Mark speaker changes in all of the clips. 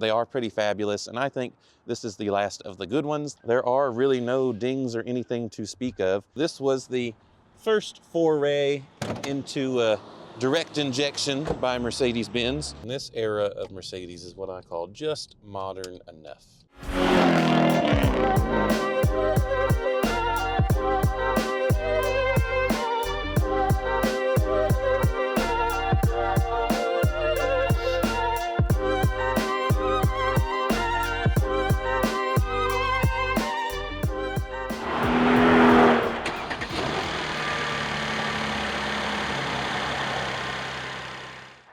Speaker 1: They are pretty fabulous, and I think this is the last of the good ones. There are really no dings or anything to speak of. This was the first foray into direct injection by Mercedes-Benz. This era of Mercedes is what I call just modern enough.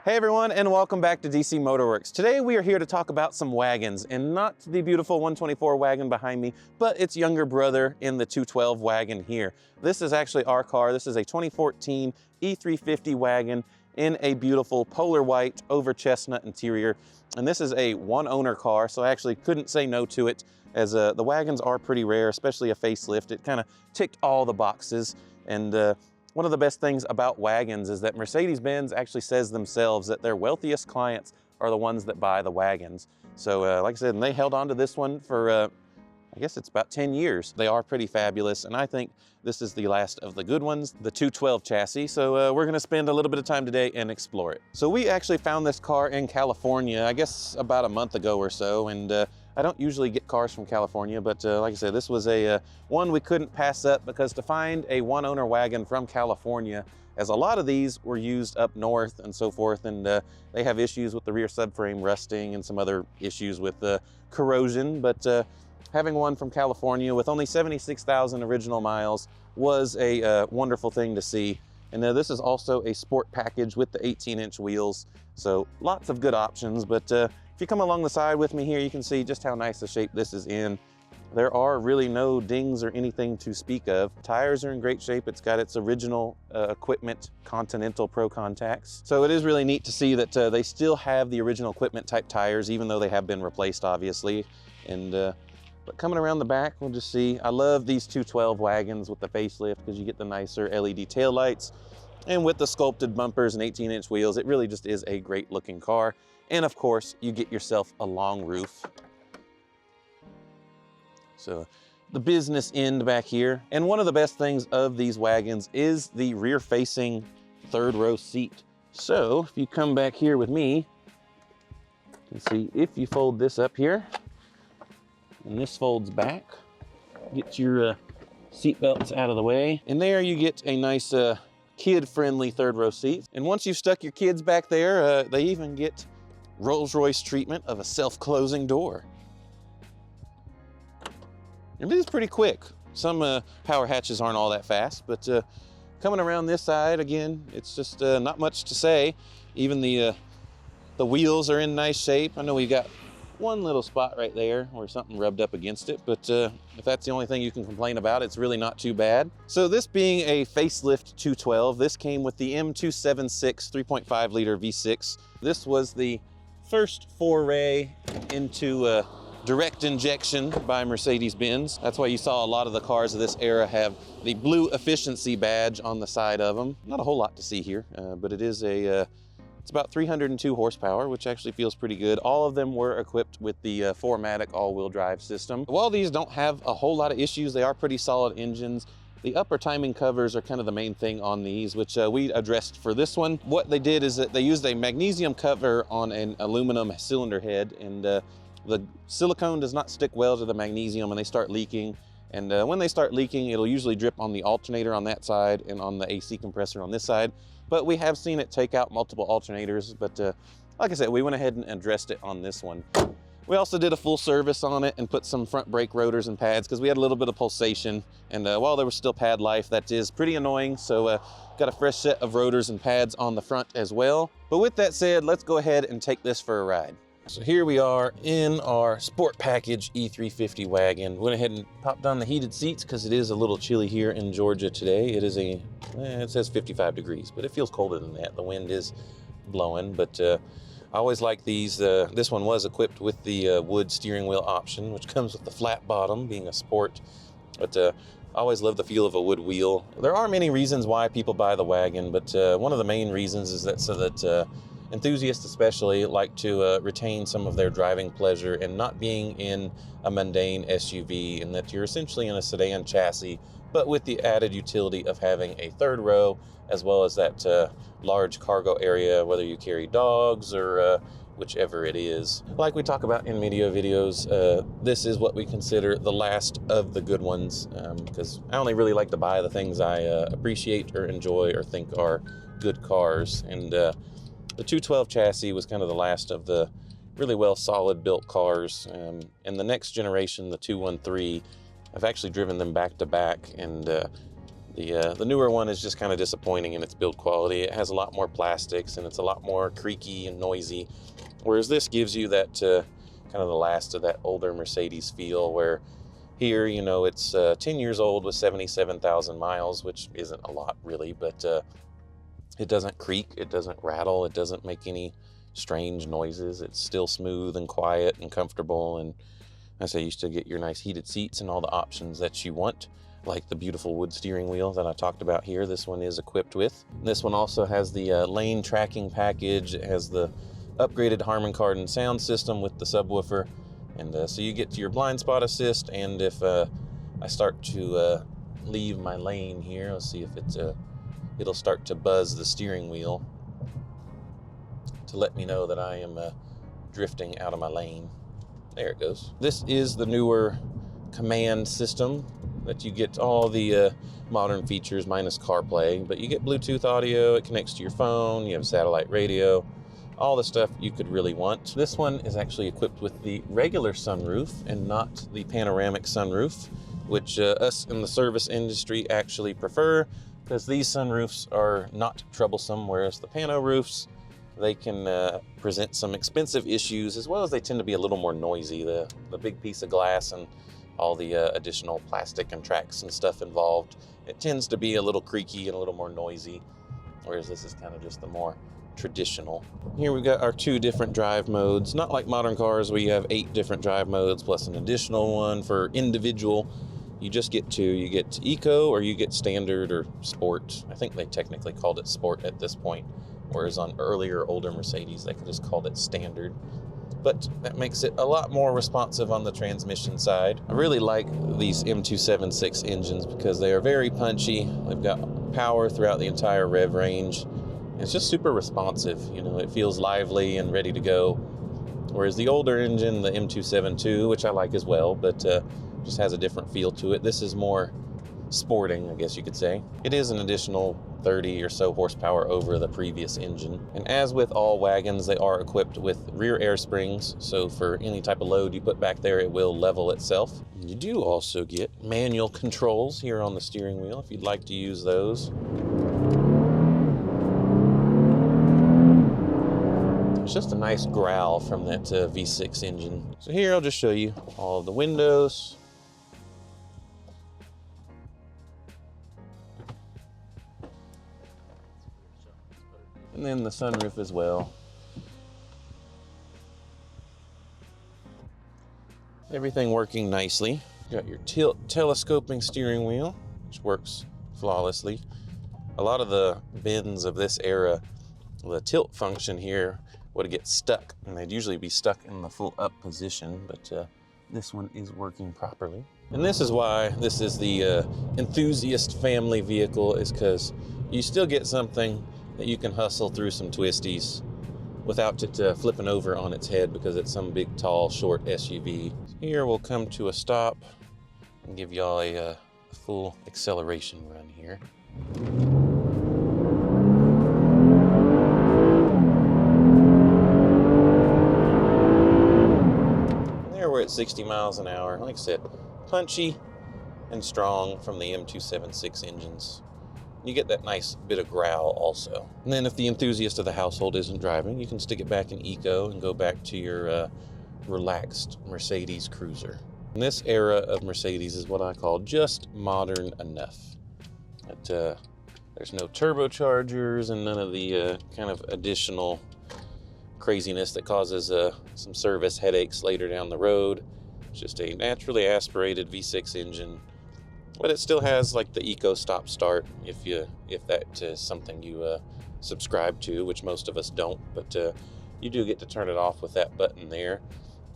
Speaker 1: Hey everyone, and welcome back to DC MotorWerks. Today we are here to talk about some wagons, and not the beautiful 124 wagon behind me, but its younger brother in the 212 wagon here. This is actually our car. This is a 2014 E350 wagon in a beautiful polar white over chestnut interior. And this is a one-owner car, so I actually couldn't say no to it, as the wagons are pretty rare, especially a facelift. It kind of ticked all the boxes. And one of the best things about wagons is that Mercedes-Benz actually says themselves that their wealthiest clients are the ones that buy the wagons. So like I said, and they held on to this one for, I guess it's about 10 years. They are pretty fabulous, and I think this is the last of the good ones, the 212 chassis. So we're gonna spend a little bit of time today and explore it. So we actually found this car in California, I guess about a month ago or so, and I don't usually get cars from California, but like I said, this was a one we couldn't pass up, because to find a one-owner wagon from California, as a lot of these were used up north and so forth, and they have issues with the rear subframe rusting and some other issues with corrosion, but having one from California with only 76,000 original miles was a wonderful thing to see. And this is also a sport package with the 18-inch wheels, so lots of good options. But if you come along the side with me here, you can see just how nice a shape this is in. There are really no dings or anything to speak of. Tires are in great shape. It's got its original equipment Continental Pro contacts. So it is really neat to see that they still have the original equipment type tires, even though they have been replaced, obviously. And but coming around the back, we'll just see, I love these 212 wagons with the facelift, because you get the nicer LED taillights, and with the sculpted bumpers and 18-inch wheels, it really just is a great looking car. And of course, you get yourself a long roof. So the business end back here. And one of the best things of these wagons is the rear facing third row seat. So if you come back here with me, you can see if you fold this up here, and this folds back, get your seat belts out of the way. And there you get a nice kid-friendly third row seat. And once you've stuck your kids back there, they even get Rolls-Royce treatment of a self-closing door. And it is pretty quick. Some power hatches aren't all that fast, but coming around this side, again, it's just not much to say. Even the wheels are in nice shape. I know we got one little spot right there where something rubbed up against it, but if that's the only thing you can complain about, it's really not too bad. So this being a facelift 212, this came with the M276 3.5 liter V6. This was the first foray into direct injection by Mercedes-Benz. That's why you saw a lot of the cars of this era have the blue efficiency badge on the side of them. Not a whole lot to see here, but it is it's about 302 horsepower, which actually feels pretty good. All of them were equipped with the 4MATIC all-wheel drive system. While these don't have a whole lot of issues, they are pretty solid engines. The upper timing covers are kind of the main thing on these, which we addressed for this one. What they did is that they used a magnesium cover on an aluminum cylinder head, and the silicone does not stick well to the magnesium, and they start leaking. And when they start leaking, it'll usually drip on the alternator on that side and on the AC compressor on this side. But we have seen it take out multiple alternators. But like I said, we went ahead and addressed it on this one. We also did a full service on it and put some front brake rotors and pads, because we had a little bit of pulsation. And while there was still pad life, that is pretty annoying. So got a fresh set of rotors and pads on the front as well. But with that said, let's go ahead and take this for a ride. So here we are in our sport package E350 wagon. Went ahead and popped on the heated seats because it is a little chilly here in Georgia today. It is it says 55 degrees, but it feels colder than that. The wind is blowing, but I always like these. This one was equipped with the wood steering wheel option, which comes with the flat bottom, being a sport. But I always love the feel of a wood wheel. There are many reasons why people buy the wagon, but one of the main reasons is that so that Enthusiasts especially like to retain some of their driving pleasure in not being in a mundane SUV, and that you're essentially in a sedan chassis, but with the added utility of having a third row, as well as that large cargo area, whether you carry dogs or whichever it is. Like we talk about in media videos, this is what we consider the last of the good ones, because I only really like to buy the things I appreciate or enjoy or think are good cars. And the 212 chassis was kind of the last of the really well solid built cars. And the next generation, the 213, I've actually driven them back to back, and the newer one is just kind of disappointing in its build quality. It has a lot more plastics and it's a lot more creaky and noisy, whereas this gives you that kind of the last of that older Mercedes feel, where here, you know, it's 10 years old with 77,000 miles, which isn't a lot really, but it doesn't creak, it doesn't rattle, it doesn't make any strange noises. It's still smooth and quiet and comfortable, and I say you still get your nice heated seats and all the options that you want, like the beautiful wood steering wheel that I talked about here. This one is equipped with. This one also has the lane tracking package. It has the upgraded Harman Kardon sound system with the subwoofer, and so you get to your blind spot assist. And if I start to leave my lane here, let's see if it'll start to buzz the steering wheel to let me know that I am drifting out of my lane. There it goes. This is the newer command system that you get all the modern features minus CarPlay, but you get Bluetooth audio, it connects to your phone, you have satellite radio, all the stuff you could really want. This one is actually equipped with the regular sunroof and not the panoramic sunroof, which us in the service industry actually prefer, because these sunroofs are not troublesome, whereas the pano roofs, they can present some expensive issues, as well as they tend to be a little more noisy. The big piece of glass and all the additional plastic and tracks and stuff involved, it tends to be a little creaky and a little more noisy, whereas this is kind of just the more traditional. Here we've got our 2 different drive modes, not like modern cars where you have 8 different drive modes plus an additional one for individual. You just get 2. You get Eco or you get Standard or Sport. I think they technically called it Sport at this point, whereas on earlier, older Mercedes, they could just called it Standard. But that makes it a lot more responsive on the transmission side. I really like these M276 engines because they are very punchy. They've got power throughout the entire rev range. It's just super responsive. You know, it feels lively and ready to go. Whereas the older engine, the M272, which I like as well, but just has a different feel to it. This is more sporting, I guess you could say. It is an additional 30 or so horsepower over the previous engine. And as with all wagons, they are equipped with rear air springs, so for any type of load you put back there, it will level itself. You do also get manual controls here on the steering wheel if you'd like to use those. It's just a nice growl from that V6 engine. So here I'll just show you all of the windows. And then the sunroof as well. Everything working nicely. Got your telescoping steering wheel, which works flawlessly. A lot of the Benz of this era, the tilt function here would get stuck, and they'd usually be stuck in the full up position, but this one is working properly. And this is why this is the Enthusiast family vehicle, is because you still get something that you can hustle through some twisties without it flipping over on its head because it's some big, tall, short SUV. Here we'll come to a stop and give y'all a full acceleration run here. And there we're at 60 miles an hour. Like I said, punchy and strong from the M276 engines. You get that nice bit of growl also. And then if the enthusiast of the household isn't driving, you can stick it back in Eco and go back to your relaxed Mercedes cruiser. And this era of Mercedes is what I call just modern enough. There's no turbochargers and none of the kind of additional craziness that causes some service headaches later down the road. It's just a naturally aspirated V6 engine. But it still has like the Eco stop start if that is something you subscribe to, which most of us don't, but you do get to turn it off with that button there.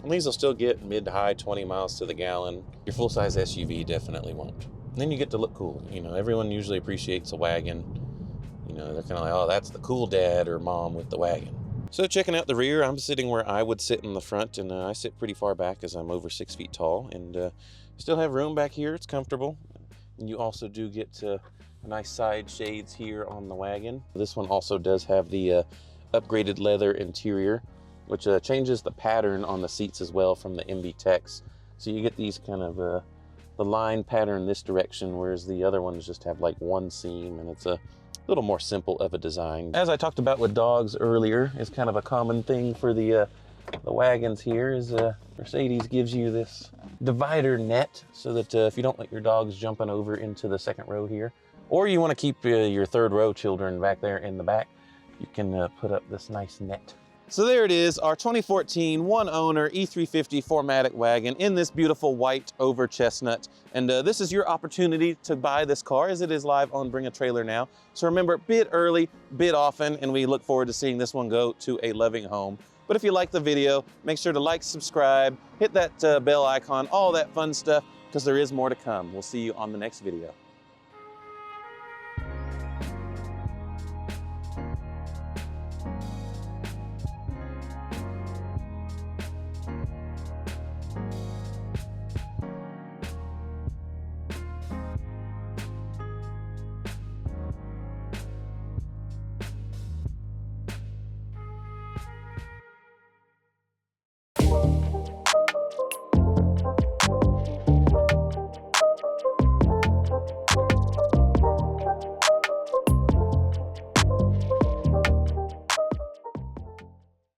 Speaker 1: And these will still get mid to high 20 miles to the gallon. Your full-size SUV definitely won't. And then you get to look cool. You know, everyone usually appreciates a wagon. You know, they're kind of like, oh, that's the cool dad or mom with the wagon. So checking out the rear, I'm sitting where I would sit in the front, and I sit pretty far back as I'm over 6 feet tall, and still have room back here. It's comfortable. And you also do get nice side shades here on the wagon. This one also does have the upgraded leather interior, which changes the pattern on the seats as well from the MB Techs. So you get these kind of the line pattern this direction, whereas the other ones just have like one seam, and it's a little more simple of a design. As I talked about with dogs earlier, it's kind of a common thing for the wagons here is Mercedes gives you this divider net so that if you don't want your dogs jumping over into the second row here, or you want to keep your third row children back there in the back, you can put up this nice net. So there it is, our 2014 one owner E350 4MATIC wagon in this beautiful white over chestnut. And this is your opportunity to buy this car, as it is live on Bring a Trailer now. So remember, bid early, bid often, and we look forward to seeing this one go to a loving home. But if you like the video, make sure to like, subscribe, hit that bell icon, all that fun stuff, because there is more to come. We'll see you on the next video.